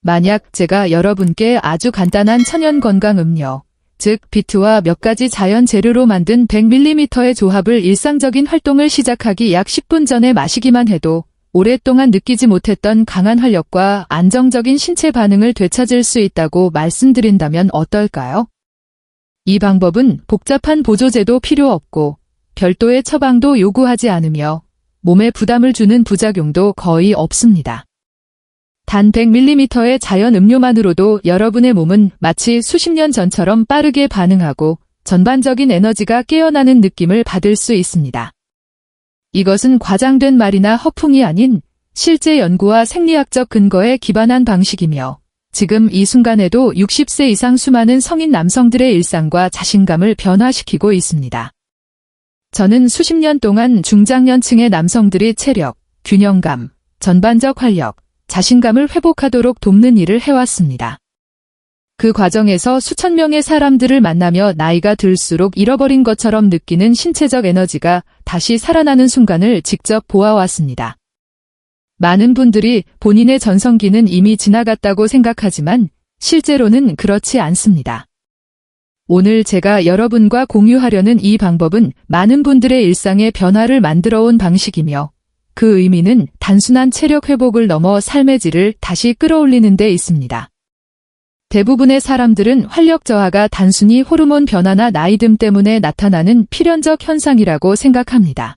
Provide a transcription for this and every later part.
만약 제가 여러분께 아주 간단한 천연 건강 음료, 즉 비트와 몇 가지 자연 재료로 만든 100ml의 조합을 일상적인 활동을 시작하기 약 10분 전에 마시기만 해도 오랫동안 느끼지 못했던 강한 활력과 안정적인 신체 반응을 되찾을 수 있다고 말씀드린다면 어떨까요? 이 방법은 복잡한 보조제도 필요 없고 별도의 처방도 요구하지 않으며 몸에 부담을 주는 부작용도 거의 없습니다. 단 100ml의 자연 음료만으로도 여러분의 몸은 마치 수십 년 전처럼 빠르게 반응하고 전반적인 에너지가 깨어나는 느낌을 받을 수 있습니다. 이것은 과장된 말이나 허풍이 아닌 실제 연구와 생리학적 근거에 기반한 방식이며 지금 이 순간에도 60세 이상 수많은 성인 남성들의 일상과 자신감을 변화시키고 있습니다. 저는 수십 년 동안 중장년층의 남성들이 체력, 균형감, 전반적 활력, 자신감을 회복하도록 돕는 일을 해왔습니다. 그 과정에서 수천 명의 사람들을 만나며 나이가 들수록 잃어버린 것처럼 느끼는 신체적 에너지가 다시 살아나는 순간을 직접 보아왔습니다. 많은 분들이 본인의 전성기는 이미 지나갔다고 생각하지만 실제로는 그렇지 않습니다. 오늘 제가 여러분과 공유하려는 이 방법은 많은 분들의 일상에 변화를 만들어온 방식이며 그 의미는 단순한 체력 회복을 넘어 삶의 질을 다시 끌어올리는 데 있습니다. 대부분의 사람들은 활력 저하가 단순히 호르몬 변화나 나이듦 때문에 나타나는 필연적 현상이라고 생각합니다.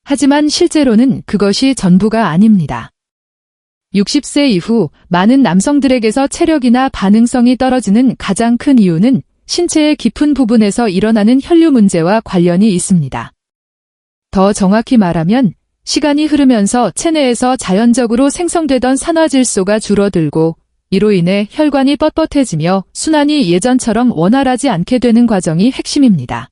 하지만 실제로는 그것이 전부가 아닙니다. 60세 이후 많은 남성들에게서 체력이나 반응성이 떨어지는 가장 큰 이유는 신체의 깊은 부분에서 일어나는 혈류 문제와 관련이 있습니다. 더 정확히 말하면 시간이 흐르면서 체내에서 자연적으로 생성되던 산화질소가 줄어들고 이로 인해 혈관이 뻣뻣해지며 순환이 예전처럼 원활하지 않게 되는 과정이 핵심입니다.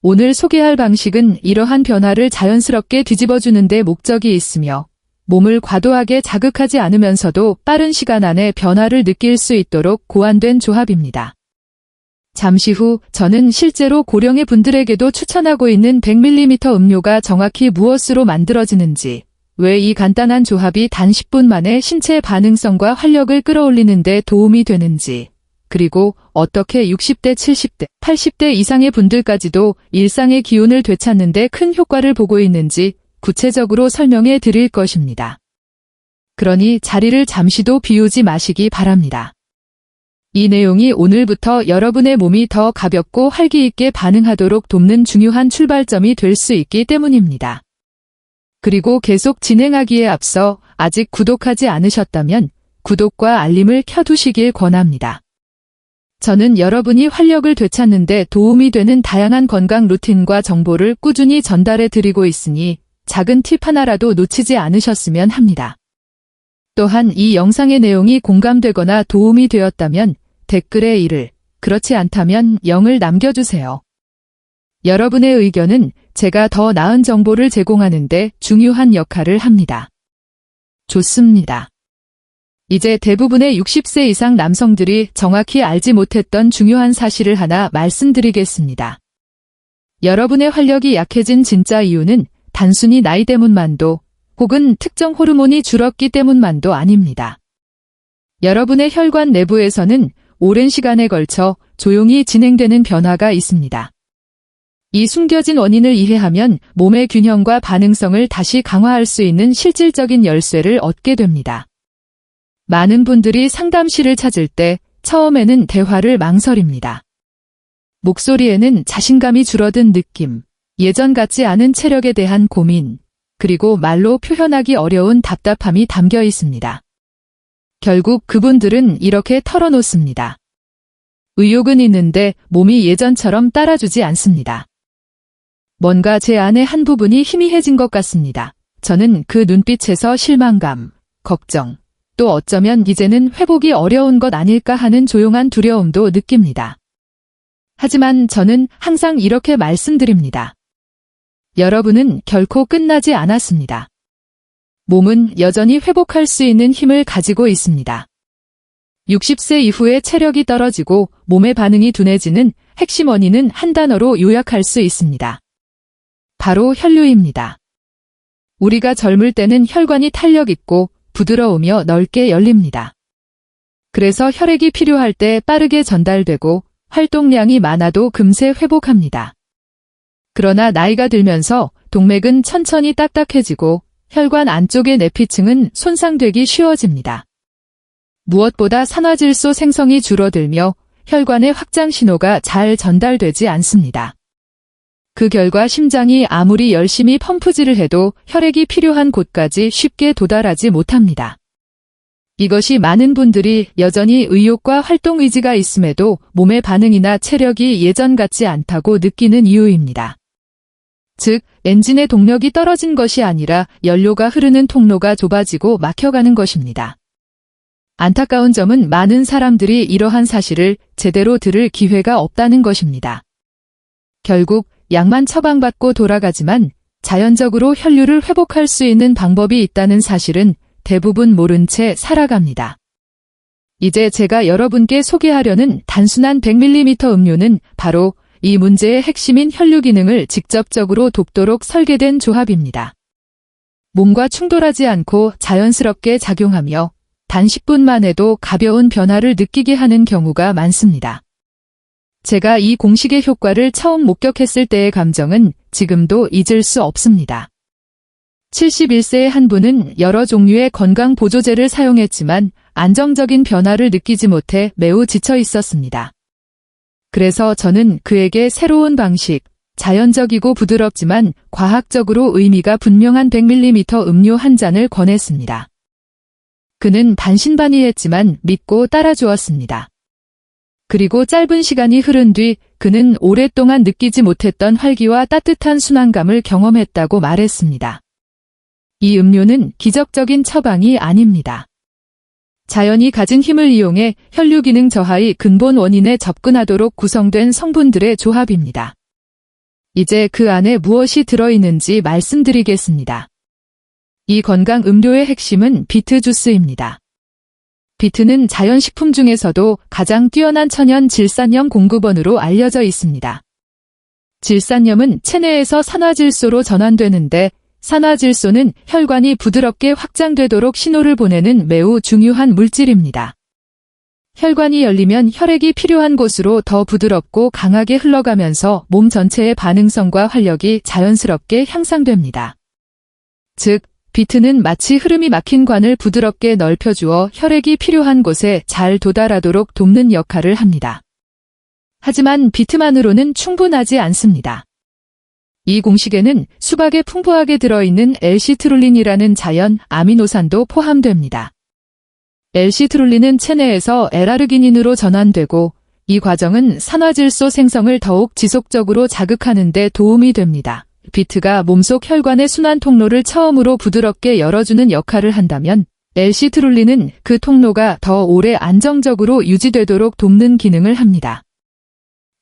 오늘 소개할 방식은 이러한 변화를 자연스럽게 뒤집어주는 데 목적이 있으며 몸을 과도하게 자극하지 않으면서도 빠른 시간 안에 변화를 느낄 수 있도록 고안된 조합입니다. 잠시 후 저는 실제로 고령의 분들에게도 추천하고 있는 100ml 음료가 정확히 무엇으로 만들어지는지, 왜 이 간단한 조합이 단 10분 만에 신체 반응성과 활력을 끌어올리는 데 도움이 되는지, 그리고 어떻게 60대, 70대, 80대 이상의 분들까지도 일상의 기운을 되찾는 데 큰 효과를 보고 있는지 구체적으로 설명해 드릴 것입니다. 그러니 자리를 잠시도 비우지 마시기 바랍니다. 이 내용이 오늘부터 여러분의 몸이 더 가볍고 활기 있게 반응하도록 돕는 중요한 출발점이 될 수 있기 때문입니다. 그리고 계속 진행하기에 앞서 아직 구독하지 않으셨다면 구독과 알림을 켜두시길 권합니다. 저는 여러분이 활력을 되찾는 데 도움이 되는 다양한 건강 루틴과 정보를 꾸준히 전달해 드리고 있으니 작은 팁 하나라도 놓치지 않으셨으면 합니다. 또한 이 영상의 내용이 공감되거나 도움이 되었다면 댓글에 1을, 그렇지 않다면 0을 남겨주세요. 여러분의 의견은 제가 더 나은 정보를 제공하는 데 중요한 역할을 합니다. 좋습니다. 이제 대부분의 60세 이상 남성들이 정확히 알지 못했던 중요한 사실을 하나 말씀드리겠습니다. 여러분의 활력이 약해진 진짜 이유는 단순히 나이 때문만도 혹은 특정 호르몬이 줄었기 때문만도 아닙니다. 여러분의 혈관 내부에서는 오랜 시간에 걸쳐 조용히 진행되는 변화가 있습니다. 이 숨겨진 원인을 이해하면 몸의 균형과 반응성을 다시 강화할 수 있는 실질적인 열쇠를 얻게 됩니다. 많은 분들이 상담실을 찾을 때 처음에는 대화를 망설입니다. 목소리에는 자신감이 줄어든 느낌, 예전 같지 않은 체력에 대한 고민, 그리고 말로 표현하기 어려운 답답함이 담겨 있습니다. 결국 그분들은 이렇게 털어놓습니다. 의욕은 있는데 몸이 예전처럼 따라주지 않습니다. 뭔가 제 안의 한 부분이 희미해진 것 같습니다. 저는 그 눈빛에서 실망감, 걱정, 또 어쩌면 이제는 회복이 어려운 것 아닐까 하는 조용한 두려움도 느낍니다. 하지만 저는 항상 이렇게 말씀드립니다. 여러분은 결코 끝나지 않았습니다. 몸은 여전히 회복할 수 있는 힘을 가지고 있습니다. 60세 이후에 체력이 떨어지고 몸의 반응이 둔해지는 핵심 원인은 한 단어로 요약할 수 있습니다. 바로 혈류입니다. 우리가 젊을 때는 혈관이 탄력 있고 부드러우며 넓게 열립니다. 그래서 혈액이 필요할 때 빠르게 전달되고 활동량이 많아도 금세 회복합니다. 그러나 나이가 들면서 동맥은 천천히 딱딱해지고 혈관 안쪽의 내피층은 손상되기 쉬워집니다. 무엇보다 산화질소 생성이 줄어들며 혈관의 확장 신호가 잘 전달되지 않습니다. 그 결과 심장이 아무리 열심히 펌프질을 해도 혈액이 필요한 곳까지 쉽게 도달하지 못합니다. 이것이 많은 분들이 여전히 의욕과 활동 의지가 있음에도 몸의 반응이나 체력이 예전 같지 않다고 느끼는 이유입니다. 즉, 엔진의 동력이 떨어진 것이 아니라 연료가 흐르는 통로가 좁아지고 막혀가는 것입니다. 안타까운 점은 많은 사람들이 이러한 사실을 제대로 들을 기회가 없다는 것입니다. 결국 약만 처방받고 돌아가지만 자연적으로 혈류를 회복할 수 있는 방법이 있다는 사실은 대부분 모른 채 살아갑니다. 이제 제가 여러분께 소개하려는 단순한 100ml 음료는 바로 이 문제의 핵심인 혈류 기능을 직접적으로 돕도록 설계된 조합입니다. 몸과 충돌하지 않고 자연스럽게 작용하며 단 10분만 해도 가벼운 변화를 느끼게 하는 경우가 많습니다. 제가 이 공식의 효과를 처음 목격했을 때의 감정은 지금도 잊을 수 없습니다. 71세의 한 분은 여러 종류의 건강 보조제를 사용했지만 안정적인 변화를 느끼지 못해 매우 지쳐 있었습니다. 그래서 저는 그에게 새로운 방식, 자연적이고 부드럽지만 과학적으로 의미가 분명한 100ml 음료 한 잔을 권했습니다. 그는 반신반의했지만 믿고 따라주었습니다. 그리고 짧은 시간이 흐른 뒤 그는 오랫동안 느끼지 못했던 활기와 따뜻한 순환감을 경험했다고 말했습니다. 이 음료는 기적적인 처방이 아닙니다. 자연이 가진 힘을 이용해 혈류 기능 저하의 근본 원인에 접근하도록 구성된 성분들의 조합입니다. 이제 그 안에 무엇이 들어있는지 말씀드리겠습니다. 이 건강 음료의 핵심은 비트 주스입니다. 비트는 자연식품 중에서도 가장 뛰어난 천연 질산염 공급원으로 알려져 있습니다. 질산염은 체내에서 산화질소로 전환되는데 산화질소는 혈관이 부드럽게 확장되도록 신호를 보내는 매우 중요한 물질입니다. 혈관이 열리면 혈액이 필요한 곳으로 더 부드럽고 강하게 흘러가면서 몸 전체의 반응성과 활력이 자연스럽게 향상됩니다. 즉, 비트는 마치 흐름이 막힌 관을 부드럽게 넓혀주어 혈액이 필요한 곳에 잘 도달하도록 돕는 역할을 합니다. 하지만 비트만으로는 충분하지 않습니다. 이 공식에는 수박에 풍부하게 들어있는 L-시트룰린이라는 자연 아미노산도 포함됩니다. L-시트룰린은 체내에서 L아르기닌으로 전환되고 이 과정은 산화질소 생성을 더욱 지속적으로 자극하는 데 도움이 됩니다. 비트가 몸속 혈관의 순환 통로를 처음으로 부드럽게 열어주는 역할을 한다면 L-시트룰린은 그 통로가 더 오래 안정적으로 유지되도록 돕는 기능을 합니다.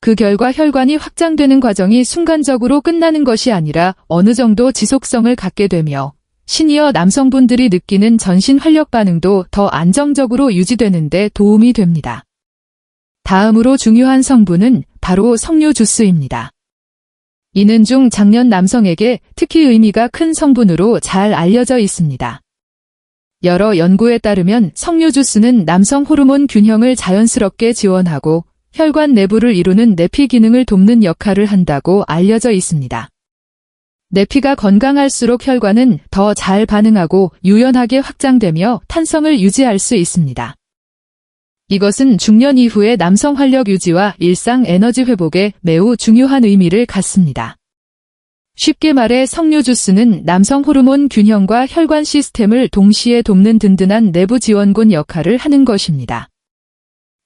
그 결과 혈관이 확장되는 과정이 순간적으로 끝나는 것이 아니라 어느 정도 지속성을 갖게 되며 시니어 남성분들이 느끼는 전신 활력 반응도 더 안정적으로 유지되는 데 도움이 됩니다. 다음으로 중요한 성분은 바로 석류 주스입니다. 이는 중장년 남성에게 특히 의미가 큰 성분으로 잘 알려져 있습니다. 여러 연구에 따르면 석류 주스는 남성 호르몬 균형을 자연스럽게 지원하고 혈관 내부를 이루는 내피 기능을 돕는 역할을 한다고 알려져 있습니다. 내피가 건강할수록 혈관은 더 잘 반응하고 유연하게 확장되며 탄성을 유지할 수 있습니다. 이것은 중년 이후의 남성 활력 유지와 일상 에너지 회복에 매우 중요한 의미를 갖습니다. 쉽게 말해 석류 주스는 남성 호르몬 균형과 혈관 시스템을 동시에 돕는 든든한 내부 지원군 역할을 하는 것입니다.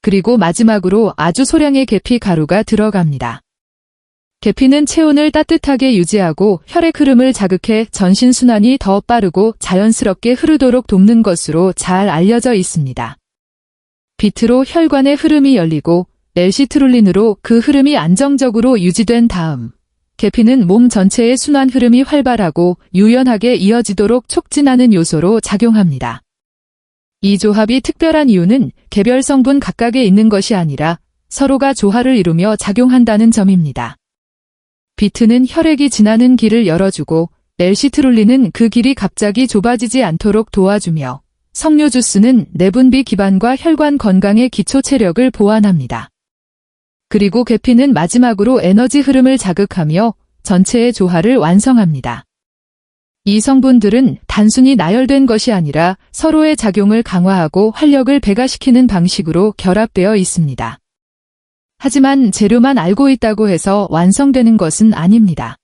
그리고 마지막으로 아주 소량의 계피 가루가 들어갑니다. 계피는 체온을 따뜻하게 유지하고 혈액 흐름을 자극해 전신 순환이 더 빠르고 자연스럽게 흐르도록 돕는 것으로 잘 알려져 있습니다. 비트로 혈관의 흐름이 열리고 L-시트룰린으로 그 흐름이 안정적으로 유지된 다음 계피는 몸 전체의 순환 흐름이 활발하고 유연하게 이어지도록 촉진하는 요소로 작용합니다. 이 조합이 특별한 이유는 개별 성분 각각에 있는 것이 아니라 서로가 조화를 이루며 작용한다는 점입니다. 비트는 혈액이 지나는 길을 열어주고 L-시트룰린은 그 길이 갑자기 좁아지지 않도록 도와주며 석류 주스는 내분비 기반과 혈관 건강의 기초 체력을 보완합니다. 그리고 계피는 마지막으로 에너지 흐름을 자극하며 전체의 조화를 완성합니다. 이 성분들은 단순히 나열된 것이 아니라 서로의 작용을 강화하고 활력을 배가시키는 방식으로 결합되어 있습니다. 하지만 재료만 알고 있다고 해서 완성되는 것은 아닙니다.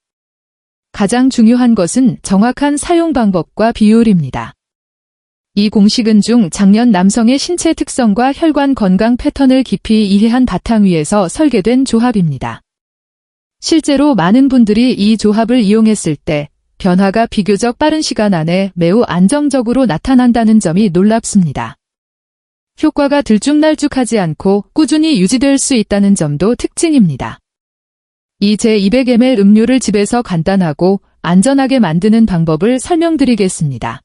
가장 중요한 것은 정확한 사용 방법과 비율입니다. 이 공식은 중장년 남성의 신체 특성과 혈관 건강 패턴을 깊이 이해한 바탕 위에서 설계된 조합입니다. 실제로 많은 분들이 이 조합을 이용했을 때 변화가 비교적 빠른 시간 안에 매우 안정적으로 나타난다는 점이 놀랍습니다. 효과가 들쭉날쭉하지 않고 꾸준히 유지될 수 있다는 점도 특징입니다. 이 제200ml 음료를 집에서 간단하고 안전하게 만드는 방법을 설명드리겠습니다.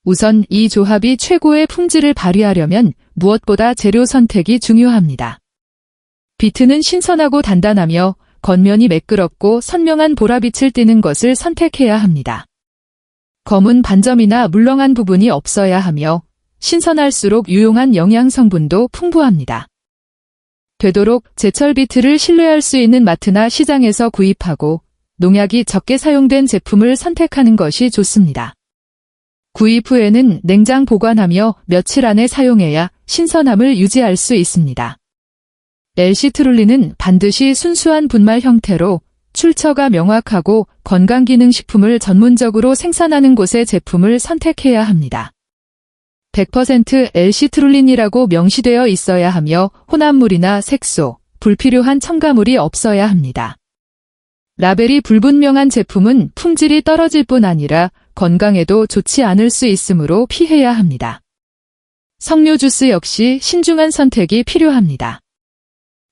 우선 이 조합이 최고의 품질을 발휘하려면 무엇보다 재료 선택이 중요합니다. 비트는 신선하고 단단하며 겉면이 매끄럽고 선명한 보라빛을 띠는 것을 선택해야 합니다. 검은 반점이나 물렁한 부분이 없어야 하며 신선할수록 유용한 영양 성분도 풍부합니다. 되도록 제철 비트를 신뢰할 수 있는 마트나 시장에서 구입하고 농약이 적게 사용된 제품을 선택하는 것이 좋습니다. 구입 후에는 냉장 보관하며 며칠 안에 사용해야 신선함을 유지할 수 있습니다. 엘시트룰린은 반드시 순수한 분말 형태로 출처가 명확하고 건강기능식품을 전문적으로 생산하는 곳의 제품을 선택해야 합니다. 100% 엘시트룰린이라고 명시되어 있어야 하며 혼합물이나 색소, 불필요한 첨가물이 없어야 합니다. 라벨이 불분명한 제품은 품질이 떨어질 뿐 아니라 건강에도 좋지 않을 수 있으므로 피해야 합니다. 석류 주스 역시 신중한 선택이 필요합니다.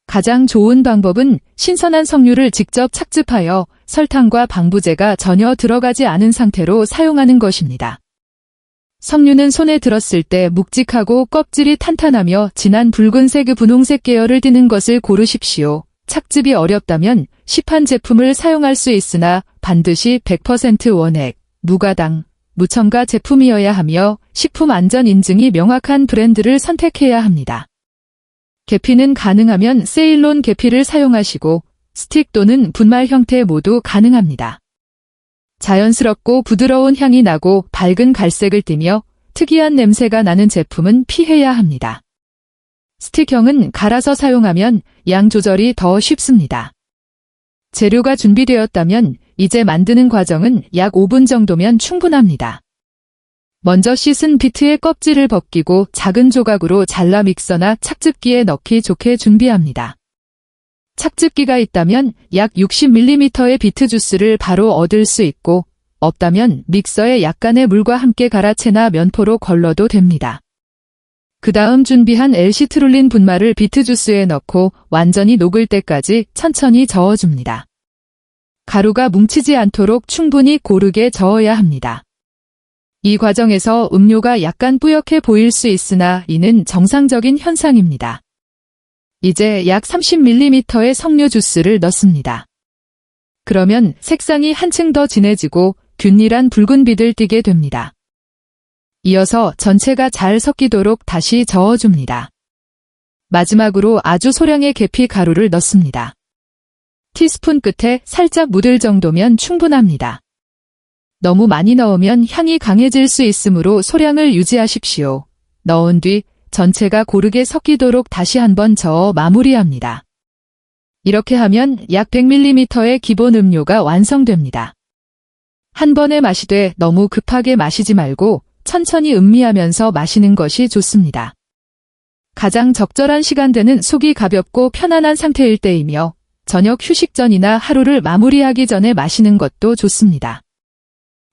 가장 좋은 방법은 신선한 석류를 직접 착즙하여 설탕과 방부제가 전혀 들어가지 않은 상태로 사용하는 것입니다. 석류는 손에 들었을 때 묵직하고 껍질이 탄탄하며 진한 붉은색 분홍색 계열을 띠는 것을 고르십시오. 착즙이 어렵다면 시판 제품을 사용할 수 있으나 반드시 100% 원액, 무가당, 무첨가 제품이어야 하며 식품 안전 인증이 명확한 브랜드를 선택해야 합니다. 계피는 가능하면 세일론 계피를 사용하시고 스틱 또는 분말 형태 모두 가능합니다. 자연스럽고 부드러운 향이 나고 밝은 갈색을 띠며 특이한 냄새가 나는 제품은 피해야 합니다. 스틱형은 갈아서 사용하면 양 조절이 더 쉽습니다. 재료가 준비되었다면 이제 만드는 과정은 약 5분 정도면 충분합니다. 먼저 씻은 비트의 껍질을 벗기고 작은 조각으로 잘라 믹서나 착즙기에 넣기 좋게 준비합니다. 착즙기가 있다면 약 60ml의 비트 주스를 바로 얻을 수 있고 없다면 믹서에 약간의 물과 함께 갈아채나 면포로 걸러도 됩니다. 그 다음 준비한 엘시트룰린 분말을 비트 주스에 넣고 완전히 녹을 때까지 천천히 저어줍니다. 가루가 뭉치지 않도록 충분히 고르게 저어야 합니다. 이 과정에서 음료가 약간 뿌옇게 보일 수 있으나 이는 정상적인 현상입니다. 이제 약 30ml의 석류 주스를 넣습니다. 그러면 색상이 한층 더 진해지고 균일한 붉은빛을 띠게 됩니다. 이어서 전체가 잘 섞이도록 다시 저어줍니다. 마지막으로 아주 소량의 계피 가루를 넣습니다. 티스푼 끝에 살짝 묻을 정도면 충분합니다. 너무 많이 넣으면 향이 강해질 수 있으므로 소량을 유지하십시오. 넣은 뒤 전체가 고르게 섞이도록 다시 한번 저어 마무리합니다. 이렇게 하면 약 100ml의 기본 음료가 완성됩니다. 한 번에 마시되 너무 급하게 마시지 말고 천천히 음미하면서 마시는 것이 좋습니다. 가장 적절한 시간대는 속이 가볍고 편안한 상태일 때이며 저녁 휴식 전이나 하루를 마무리하기 전에 마시는 것도 좋습니다.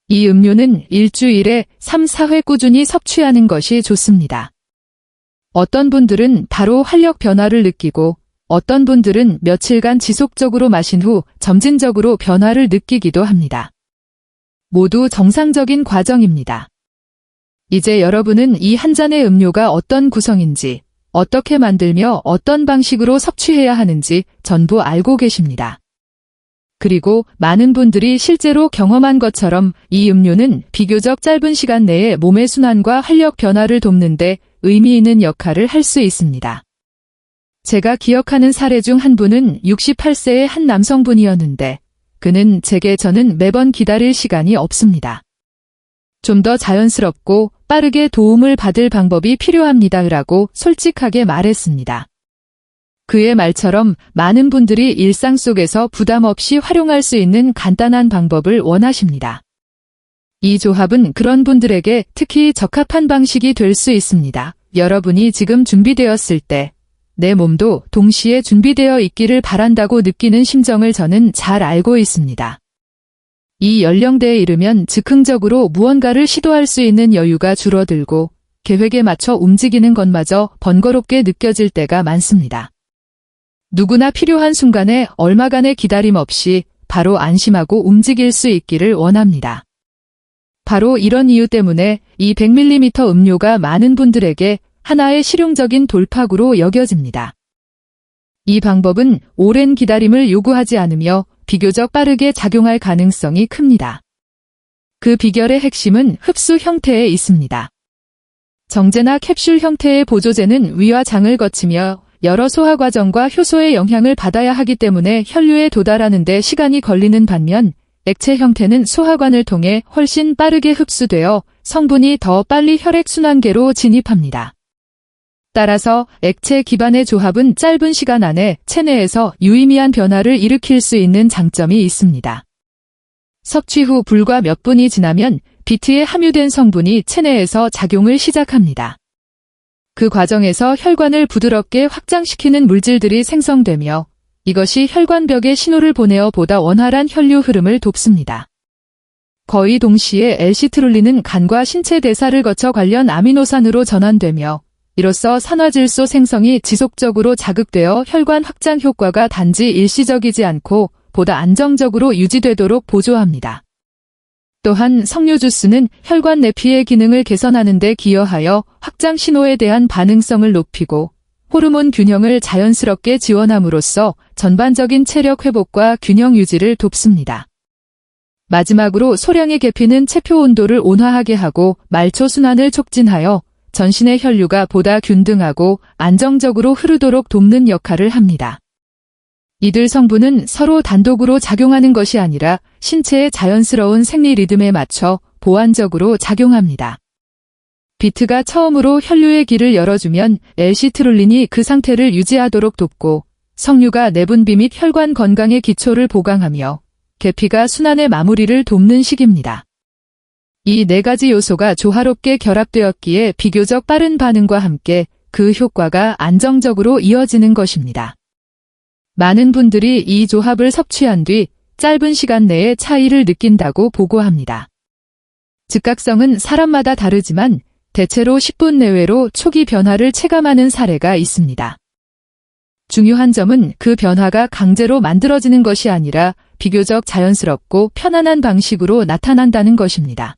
이 음료는 일주일에 3, 4회 꾸준히 섭취하는 것이 좋습니다. 어떤 분들은 바로 활력 변화를 느끼고 어떤 분들은 며칠간 지속적으로 마신 후 점진적으로 변화를 느끼기도 합니다. 모두 정상적인 과정입니다. 이제 여러분은 이 한 잔의 음료가 어떤 구성인지, 어떻게 만들며 어떤 방식으로 섭취해야 하는지 전부 알고 계십니다. 그리고 많은 분들이 실제로 경험한 것처럼 이 음료는 비교적 짧은 시간 내에 몸의 순환과 활력 변화를 돕는데 의미 있는 역할을 할 수 있습니다. 제가 기억하는 사례 중 한 분은 68세의 한 남성분이었는데 그는 제게 저는 매번 기다릴 시간이 없습니다. 좀 더 자연스럽고 빠르게 도움을 받을 방법이 필요합니다라고 솔직하게 말했습니다. 그의 말처럼 많은 분들이 일상 속에서 부담 없이 활용할 수 있는 간단한 방법을 원하십니다. 이 조합은 그런 분들에게 특히 적합한 방식이 될 수 있습니다. 여러분이 지금 준비되었을 때 내 몸도 동시에 준비되어 있기를 바란다고 느끼는 심정을 저는 잘 알고 있습니다. 이 연령대에 이르면 즉흥적으로 무언가를 시도할 수 있는 여유가 줄어들고 계획에 맞춰 움직이는 것마저 번거롭게 느껴질 때가 많습니다. 누구나 필요한 순간에 얼마간의 기다림 없이 바로 안심하고 움직일 수 있기를 원합니다. 바로 이런 이유 때문에 이 100ml 음료가 많은 분들에게 하나의 실용적인 돌파구로 여겨집니다. 이 방법은 오랜 기다림을 요구하지 않으며 비교적 빠르게 작용할 가능성이 큽니다. 그 비결의 핵심은 흡수 형태에 있습니다. 정제나 캡슐 형태의 보조제는 위와 장을 거치며 여러 소화 과정과 효소의 영향을 받아야 하기 때문에 혈류에 도달하는 데 시간이 걸리는 반면 액체 형태는 소화관을 통해 훨씬 빠르게 흡수되어 성분이 더 빨리 혈액순환계로 진입합니다. 따라서 액체 기반의 조합은 짧은 시간 안에 체내에서 유의미한 변화를 일으킬 수 있는 장점이 있습니다. 섭취 후 불과 몇 분이 지나면 비트에 함유된 성분이 체내에서 작용을 시작합니다. 그 과정에서 혈관을 부드럽게 확장시키는 물질들이 생성되며 이것이 혈관벽에 신호를 보내어 보다 원활한 혈류 흐름을 돕습니다. 거의 동시에 L시트룰린은 간과 신체 대사를 거쳐 관련 아미노산으로 전환되며 이로써 산화질소 생성이 지속적으로 자극되어 혈관 확장 효과가 단지 일시적이지 않고 보다 안정적으로 유지되도록 보조합니다. 또한 석류 주스는 혈관 내피의 기능을 개선하는 데 기여하여 확장 신호에 대한 반응성을 높이고 호르몬 균형을 자연스럽게 지원함으로써 전반적인 체력 회복과 균형 유지를 돕습니다. 마지막으로 소량의 계피는 체표 온도를 온화하게 하고 말초 순환을 촉진하여 전신의 혈류가 보다 균등하고 안정적으로 흐르도록 돕는 역할을 합니다. 이들 성분은 서로 단독으로 작용하는 것이 아니라 신체의 자연스러운 생리 리듬에 맞춰 보완적으로 작용합니다. 비트가 처음으로 혈류의 길을 열어주면 L시트룰린이 그 상태를 유지하도록 돕고 석류가 내분비 및 혈관 건강의 기초를 보강하며 계피가 순환의 마무리를 돕는 식입니다. 이 네 가지 요소가 조화롭게 결합되었기에 비교적 빠른 반응과 함께 그 효과가 안정적으로 이어지는 것입니다. 많은 분들이 이 조합을 섭취한 뒤 짧은 시간 내에 차이를 느낀다고 보고합니다. 즉각성은 사람마다 다르지만 대체로 10분 내외로 초기 변화를 체감하는 사례가 있습니다. 중요한 점은 그 변화가 강제로 만들어지는 것이 아니라 비교적 자연스럽고 편안한 방식으로 나타난다는 것입니다.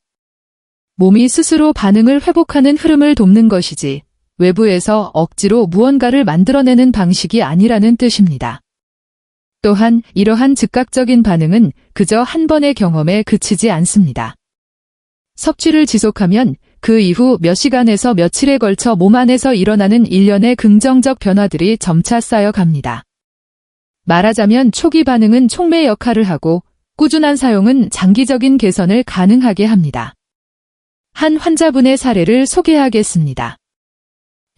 몸이 스스로 반응을 회복하는 흐름을 돕는 것이지 외부에서 억지로 무언가를 만들어내는 방식이 아니라는 뜻입니다. 또한 이러한 즉각적인 반응은 그저 한 번의 경험에 그치지 않습니다. 섭취를 지속하면 그 이후 몇 시간에서 며칠에 걸쳐 몸 안에서 일어나는 일련의 긍정적 변화들이 점차 쌓여갑니다. 말하자면 초기 반응은 촉매 역할을 하고 꾸준한 사용은 장기적인 개선을 가능하게 합니다. 한 환자분의 사례를 소개하겠습니다.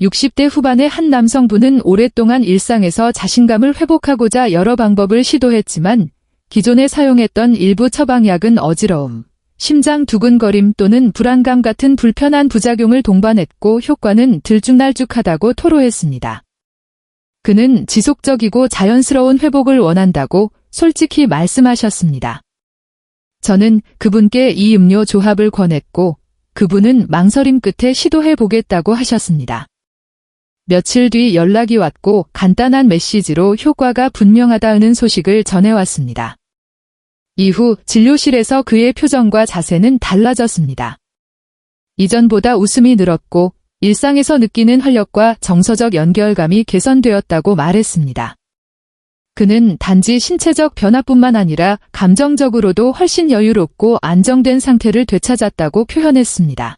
60대 후반의 한 남성분은 오랫동안 일상에서 자신감을 회복하고자 여러 방법을 시도했지만 기존에 사용했던 일부 처방약은 어지러움, 심장 두근거림 또는 불안감 같은 불편한 부작용을 동반했고 효과는 들쭉날쭉하다고 토로했습니다. 그는 지속적이고 자연스러운 회복을 원한다고 솔직히 말씀하셨습니다. 저는 그분께 이 음료 조합을 권했고 그분은 망설임 끝에 시도해보겠다고 하셨습니다. 며칠 뒤 연락이 왔고 간단한 메시지로 효과가 분명하다는 소식을 전해왔습니다. 이후 진료실에서 그의 표정과 자세는 달라졌습니다. 이전보다 웃음이 늘었고 일상에서 느끼는 활력과 정서적 연결감이 개선되었다고 말했습니다. 그는 단지 신체적 변화뿐만 아니라 감정적으로도 훨씬 여유롭고 안정된 상태를 되찾았다고 표현했습니다.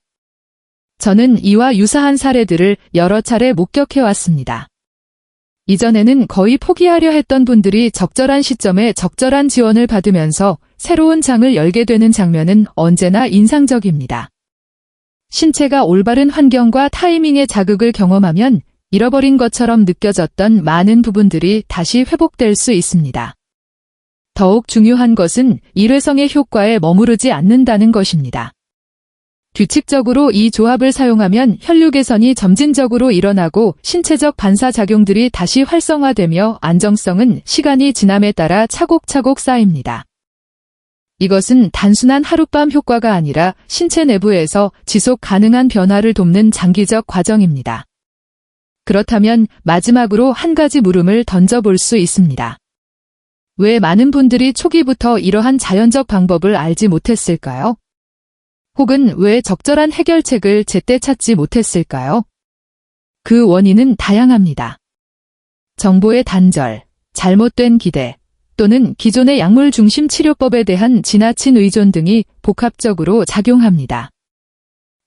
저는 이와 유사한 사례들을 여러 차례 목격해왔습니다. 이전에는 거의 포기하려 했던 분들이 적절한 시점에 적절한 지원을 받으면서 새로운 장을 열게 되는 장면은 언제나 인상적입니다. 신체가 올바른 환경과 타이밍의 자극을 경험하면 잃어버린 것처럼 느껴졌던 많은 부분들이 다시 회복될 수 있습니다. 더욱 중요한 것은 일회성의 효과에 머무르지 않는다는 것입니다. 규칙적으로 이 조합을 사용하면 혈류 개선이 점진적으로 일어나고 신체적 반사작용들이 다시 활성화되며 안정성은 시간이 지남에 따라 차곡차곡 쌓입니다. 이것은 단순한 하룻밤 효과가 아니라 신체 내부에서 지속 가능한 변화를 돕는 장기적 과정입니다. 그렇다면 마지막으로 한 가지 물음을 던져볼 수 있습니다. 왜 많은 분들이 초기부터 이러한 자연적 방법을 알지 못했을까요? 혹은 왜 적절한 해결책을 제때 찾지 못했을까요? 그 원인은 다양합니다. 정보의 단절, 잘못된 기대, 또는 기존의 약물 중심 치료법에 대한 지나친 의존 등이 복합적으로 작용합니다.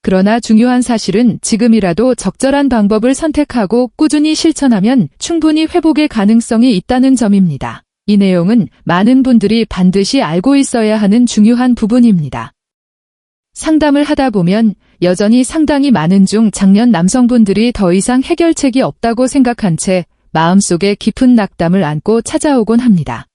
그러나 중요한 사실은 지금이라도 적절한 방법을 선택하고 꾸준히 실천하면 충분히 회복의 가능성이 있다는 점입니다. 이 내용은 많은 분들이 반드시 알고 있어야 하는 중요한 부분입니다. 상담을 하다 보면 여전히 상당히 많은 중장년 남성분들이 더 이상 해결책이 없다고 생각한 채 마음속에 깊은 낙담을 안고 찾아오곤 합니다.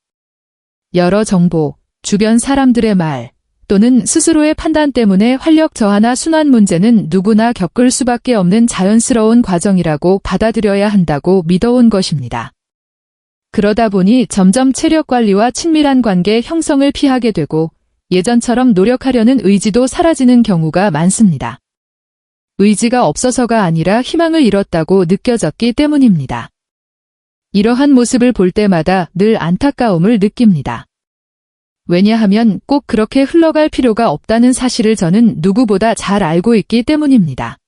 여러 정보, 주변 사람들의 말, 또는 스스로의 판단 때문에 활력 저하나 순환 문제는 누구나 겪을 수밖에 없는 자연스러운 과정이라고 받아들여야 한다고 믿어온 것입니다. 그러다 보니 점점 체력 관리와 친밀한 관계 형성을 피하게 되고 예전처럼 노력하려는 의지도 사라지는 경우가 많습니다. 의지가 없어서가 아니라 희망을 잃었다고 느껴졌기 때문입니다. 이러한 모습을 볼 때마다 늘 안타까움을 느낍니다. 왜냐하면 꼭 그렇게 흘러갈 필요가 없다는 사실을 저는 누구보다 잘 알고 있기 때문입니다.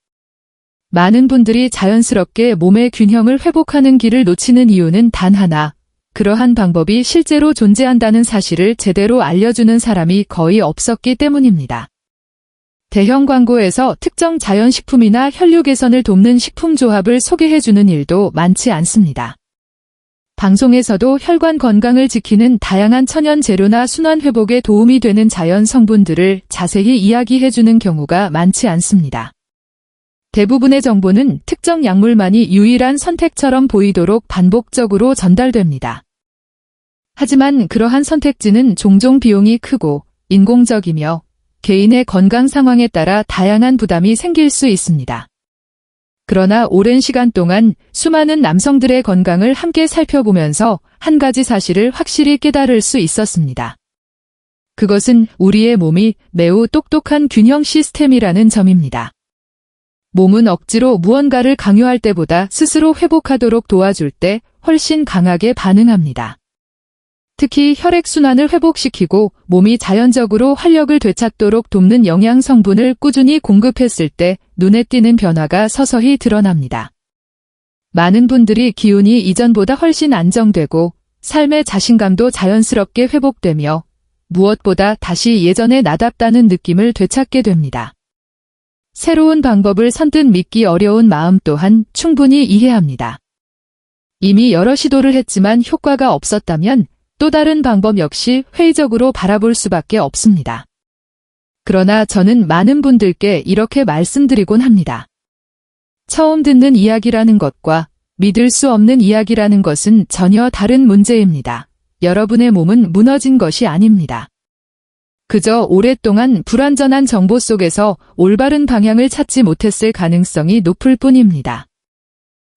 많은 분들이 자연스럽게 몸의 균형을 회복하는 길을 놓치는 이유는 단 하나, 그러한 방법이 실제로 존재한다는 사실을 제대로 알려주는 사람이 거의 없었기 때문입니다. 대형 광고에서 특정 자연식품이나 혈류 개선을 돕는 식품조합을 소개해주는 일도 많지 않습니다. 방송에서도 혈관 건강을 지키는 다양한 천연 재료나 순환 회복에 도움이 되는 자연 성분들을 자세히 이야기해주는 경우가 많지 않습니다. 대부분의 정보는 특정 약물만이 유일한 선택처럼 보이도록 반복적으로 전달됩니다. 하지만 그러한 선택지는 종종 비용이 크고 인공적이며 개인의 건강 상황에 따라 다양한 부담이 생길 수 있습니다. 그러나 오랜 시간 동안 수많은 남성들의 건강을 함께 살펴보면서 한 가지 사실을 확실히 깨달을 수 있었습니다. 그것은 우리의 몸이 매우 똑똑한 균형 시스템이라는 점입니다. 몸은 억지로 무언가를 강요할 때보다 스스로 회복하도록 도와줄 때 훨씬 강하게 반응합니다. 특히 혈액순환을 회복시키고 몸이 자연적으로 활력을 되찾도록 돕는 영양 성분을 꾸준히 공급했을 때 눈에 띄는 변화가 서서히 드러납니다. 많은 분들이 기운이 이전보다 훨씬 안정되고 삶의 자신감도 자연스럽게 회복되며 무엇보다 다시 예전의 나답다는 느낌을 되찾게 됩니다. 새로운 방법을 선뜻 믿기 어려운 마음 또한 충분히 이해합니다. 이미 여러 시도를 했지만 효과가 없었다면 또 다른 방법 역시 회의적으로 바라볼 수밖에 없습니다. 그러나 저는 많은 분들께 이렇게 말씀드리곤 합니다. 처음 듣는 이야기라는 것과 믿을 수 없는 이야기라는 것은 전혀 다른 문제입니다. 여러분의 몸은 무너진 것이 아닙니다. 그저 오랫동안 불완전한 정보 속에서 올바른 방향을 찾지 못했을 가능성이 높을 뿐입니다.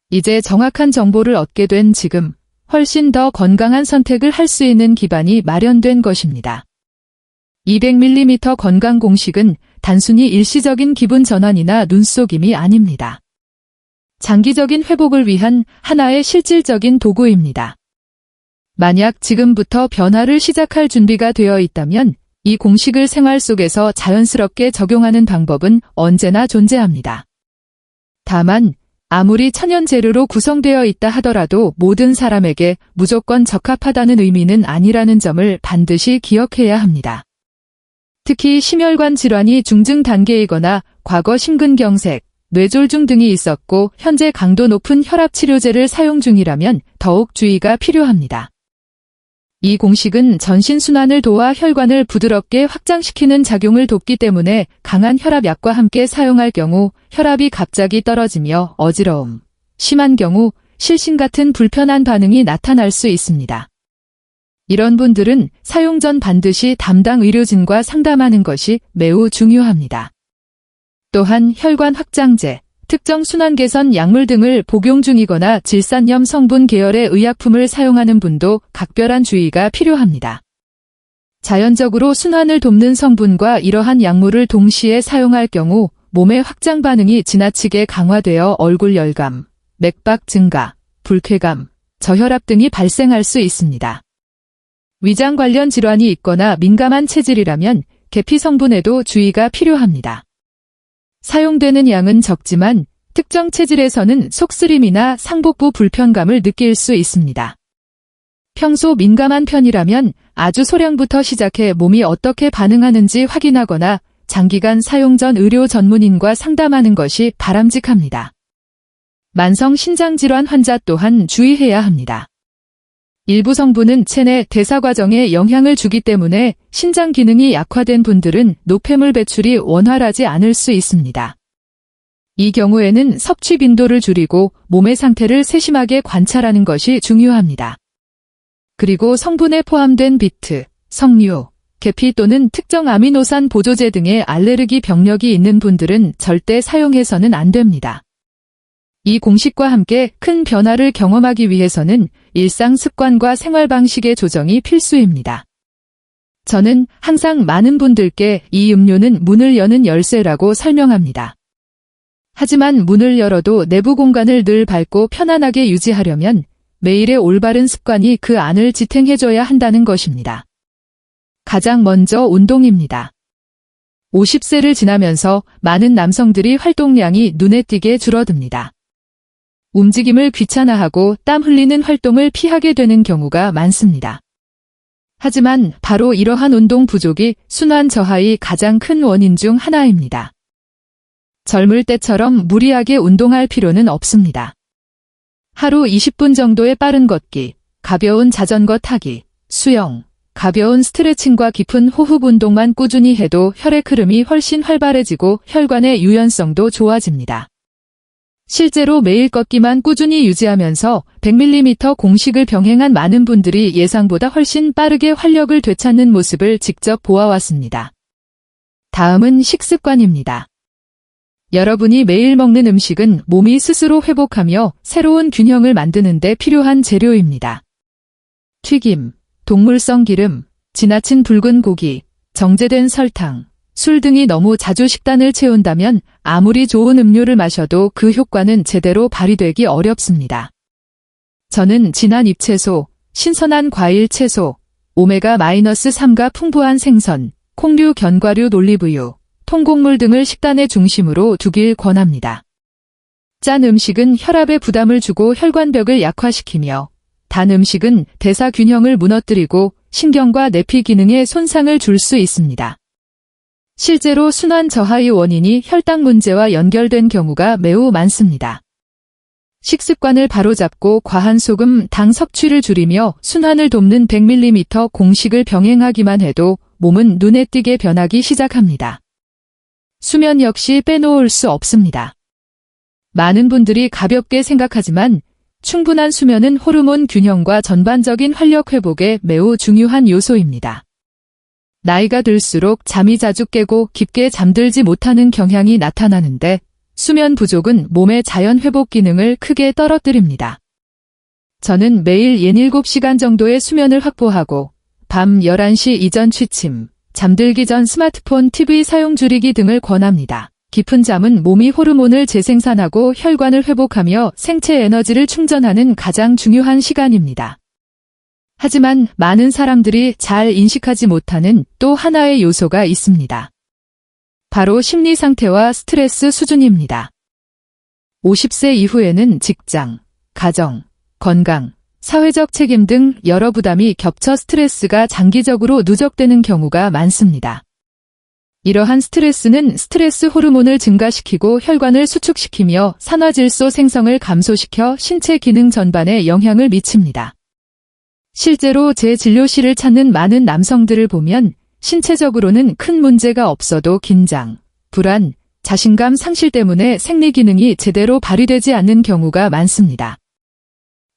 이제 정확한 정보를 얻게 된 지금, 훨씬 더 건강한 선택을 할 수 있는 기반이 마련된 것입니다. 200mm 건강 공식은 단순히 일시적인 기분 전환이나 눈속임이 아닙니다. 장기적인 회복을 위한 하나의 실질적인 도구입니다. 만약 지금부터 변화를 시작할 준비가 되어 있다면 이 공식을 생활 속에서 자연스럽게 적용하는 방법은 언제나 존재합니다. 다만 아무리 천연 재료로 구성되어 있다 하더라도 모든 사람에게 무조건 적합하다는 의미는 아니라는 점을 반드시 기억해야 합니다. 특히 심혈관 질환이 중증 단계이거나 과거 심근경색, 뇌졸중 등이 있었고 현재 강도 높은 혈압 치료제를 사용 중이라면 더욱 주의가 필요합니다. 이 공식은 전신순환을 도와 혈관을 부드럽게 확장시키는 작용을 돕기 때문에 강한 혈압약과 함께 사용할 경우 혈압이 갑자기 떨어지며 어지러움, 심한 경우 실신 같은 불편한 반응이 나타날 수 있습니다. 이런 분들은 사용 전 반드시 담당 의료진과 상담하는 것이 매우 중요합니다. 또한 혈관 확장제, 특정 순환 개선 약물 등을 복용 중이거나 질산염 성분 계열의 의약품을 사용하는 분도 각별한 주의가 필요합니다. 자연적으로 순환을 돕는 성분과 이러한 약물을 동시에 사용할 경우 몸의 확장 반응이 지나치게 강화되어 얼굴 열감, 맥박 증가, 불쾌감, 저혈압 등이 발생할 수 있습니다. 위장 관련 질환이 있거나 민감한 체질이라면 계피 성분에도 주의가 필요합니다. 사용되는 양은 적지만 특정 체질에서는 속쓰림이나 상복부 불편감을 느낄 수 있습니다. 평소 민감한 편이라면 아주 소량부터 시작해 몸이 어떻게 반응하는지 확인하거나 장기간 사용 전 의료 전문인과 상담하는 것이 바람직합니다. 만성 신장질환 환자 또한 주의해야 합니다. 일부 성분은 체내 대사 과정에 영향을 주기 때문에 신장 기능이 약화된 분들은 노폐물 배출이 원활하지 않을 수 있습니다. 이 경우에는 섭취 빈도를 줄이고 몸의 상태를 세심하게 관찰하는 것이 중요합니다. 그리고 성분에 포함된 비트, 석류, 계피 또는 특정 아미노산 보조제 등의 알레르기 병력이 있는 분들은 절대 사용해서는 안 됩니다. 이 공식과 함께 큰 변화를 경험하기 위해서는 일상 습관과 생활 방식의 조정이 필수입니다. 저는 항상 많은 분들께 이 음료는 문을 여는 열쇠라고 설명합니다. 하지만 문을 열어도 내부 공간을 늘 밝고 편안하게 유지하려면 매일의 올바른 습관이 그 안을 지탱해줘야 한다는 것입니다. 가장 먼저 운동입니다. 50세를 지나면서 많은 남성들이 활동량이 눈에 띄게 줄어듭니다. 움직임을 귀찮아하고 땀 흘리는 활동을 피하게 되는 경우가 많습니다. 하지만 바로 이러한 운동 부족이 순환 저하의 가장 큰 원인 중 하나입니다. 젊을 때처럼 무리하게 운동할 필요는 없습니다. 하루 20분 정도의 빠른 걷기, 가벼운 자전거 타기, 수영, 가벼운 스트레칭과 깊은 호흡 운동만 꾸준히 해도 혈액 흐름이 훨씬 활발해지고 혈관의 유연성도 좋아집니다. 실제로 매일 걷기만 꾸준히 유지하면서 100mm 공식을 병행한 많은 분들이 예상보다 훨씬 빠르게 활력을 되찾는 모습을 직접 보아왔습니다. 다음은 식습관입니다. 여러분이 매일 먹는 음식은 몸이 스스로 회복하며 새로운 균형을 만드는 데 필요한 재료입니다. 튀김, 동물성 기름, 지나친 붉은 고기, 정제된 설탕, 술 등이 너무 자주 식단을 채운다면 아무리 좋은 음료를 마셔도 그 효과는 제대로 발휘되기 어렵습니다. 저는 진한 잎채소, 신선한 과일 채소, 오메가-3가 풍부한 생선, 콩류, 견과류, 올리브유, 통곡물 등을 식단의 중심으로 두길 권합니다. 짠 음식은 혈압에 부담을 주고 혈관벽을 약화시키며 단 음식은 대사 균형을 무너뜨리고 신경과 내피 기능에 손상을 줄 수 있습니다. 실제로 순환 저하의 원인이 혈당 문제와 연결된 경우가 매우 많습니다. 식습관을 바로잡고 과한 소금, 당 섭취를 줄이며 순환을 돕는 100mm 공식을 병행하기만 해도 몸은 눈에 띄게 변하기 시작합니다. 수면 역시 빼놓을 수 없습니다. 많은 분들이 가볍게 생각하지만 충분한 수면은 호르몬 균형과 전반적인 활력 회복에 매우 중요한 요소입니다. 나이가 들수록 잠이 자주 깨고 깊게 잠들지 못하는 경향이 나타나는데 수면 부족은 몸의 자연 회복 기능을 크게 떨어뜨립니다. 저는 매일 7시간 정도의 수면을 확보하고 밤 11시 이전 취침, 잠들기 전 스마트폰, TV 사용 줄이기 등을 권합니다. 깊은 잠은 몸이 호르몬을 재생산하고 혈관을 회복하며 생체 에너지를 충전하는 가장 중요한 시간입니다. 하지만 많은 사람들이 잘 인식하지 못하는 또 하나의 요소가 있습니다. 바로 심리 상태와 스트레스 수준입니다. 50세 이후에는 직장, 가정, 건강, 사회적 책임 등 여러 부담이 겹쳐 스트레스가 장기적으로 누적되는 경우가 많습니다. 이러한 스트레스는 스트레스 호르몬을 증가시키고 혈관을 수축시키며 산화질소 생성을 감소시켜 신체 기능 전반에 영향을 미칩니다. 실제로 제 진료실을 찾는 많은 남성들을 보면 신체적으로는 큰 문제가 없어도 긴장, 불안, 자신감 상실 때문에 생리 기능이 제대로 발휘되지 않는 경우가 많습니다.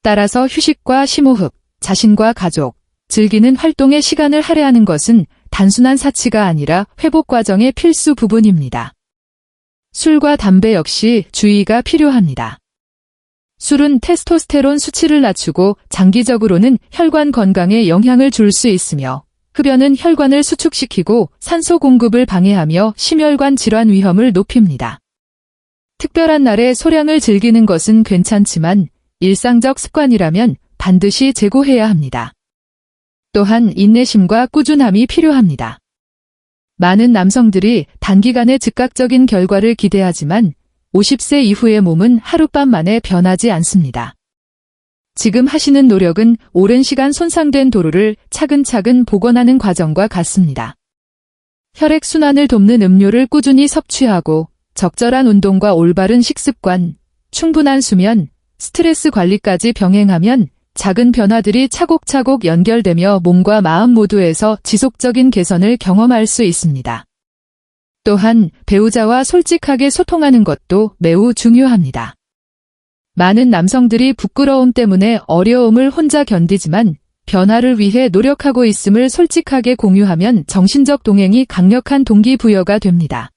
따라서 휴식과 심호흡, 자신과 가족, 즐기는 활동에 시간을 할애하는 것은 단순한 사치가 아니라 회복 과정의 필수 부분입니다. 술과 담배 역시 주의가 필요합니다. 술은 테스토스테론 수치를 낮추고 장기적으로는 혈관 건강에 영향을 줄 수 있으며 흡연은 혈관을 수축시키고 산소 공급을 방해하며 심혈관 질환 위험을 높입니다. 특별한 날에 소량을 즐기는 것은 괜찮지만 일상적 습관이라면 반드시 제고해야 합니다. 또한 인내심과 꾸준함이 필요합니다. 많은 남성들이 단기간에 즉각적인 결과를 기대하지만 50세 이후의 몸은 하룻밤 만에 변하지 않습니다. 지금 하시는 노력은 오랜 시간 손상된 도로를 차근차근 복원하는 과정과 같습니다. 혈액순환을 돕는 음료를 꾸준히 섭취하고 적절한 운동과 올바른 식습관, 충분한 수면, 스트레스 관리까지 병행하면 작은 변화들이 차곡차곡 연결되며 몸과 마음 모두에서 지속적인 개선을 경험할 수 있습니다. 또한 배우자와 솔직하게 소통하는 것도 매우 중요합니다. 많은 남성들이 부끄러움 때문에 어려움을 혼자 견디지만 변화를 위해 노력하고 있음을 솔직하게 공유하면 정신적 동행이 강력한 동기부여가 됩니다.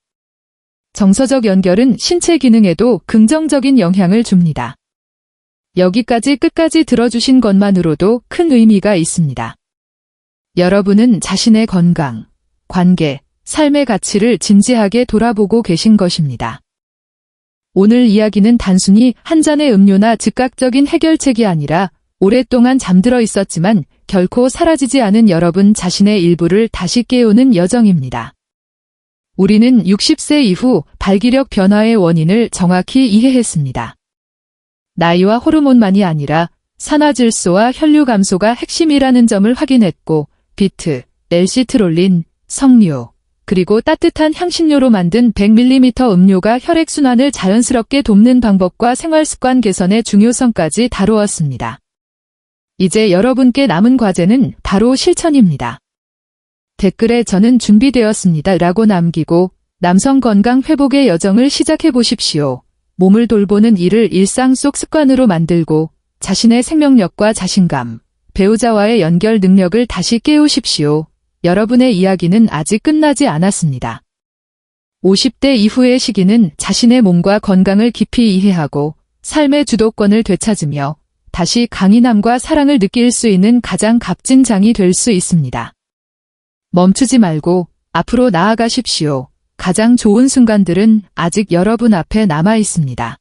정서적 연결은 신체 기능에도 긍정적인 영향을 줍니다. 여기까지 끝까지 들어주신 것만으로도 큰 의미가 있습니다. 여러분은 자신의 건강, 관계, 삶의 가치를 진지하게 돌아보고 계신 것입니다. 오늘 이야기는 단순히 한 잔의 음료나 즉각적인 해결책이 아니라 오랫동안 잠들어 있었지만 결코 사라지지 않은 여러분 자신의 일부를 다시 깨우는 여정입니다. 우리는 60세 이후 발기력 변화의 원인을 정확히 이해했습니다. 나이와 호르몬만이 아니라 산화질소와 혈류 감소가 핵심이라는 점을 확인했고 비트, 렐시트롤린, 석류, 그리고 따뜻한 향신료로 만든 100ml 음료가 혈액순환을 자연스럽게 돕는 방법과 생활습관 개선의 중요성까지 다루었습니다. 이제 여러분께 남은 과제는 바로 실천입니다. 댓글에 저는 준비되었습니다 라고 남기고 남성 건강 회복의 여정을 시작해 보십시오. 몸을 돌보는 일을 일상 속 습관으로 만들고 자신의 생명력과 자신감, 배우자와의 연결 능력을 다시 깨우십시오. 여러분의 이야기는 아직 끝나지 않았습니다. 50대 이후의 시기는 자신의 몸과 건강을 깊이 이해하고 삶의 주도권을 되찾으며 다시 강인함과 사랑을 느낄 수 있는 가장 값진 장이 될 수 있습니다. 멈추지 말고 앞으로 나아가십시오. 가장 좋은 순간들은 아직 여러분 앞에 남아 있습니다.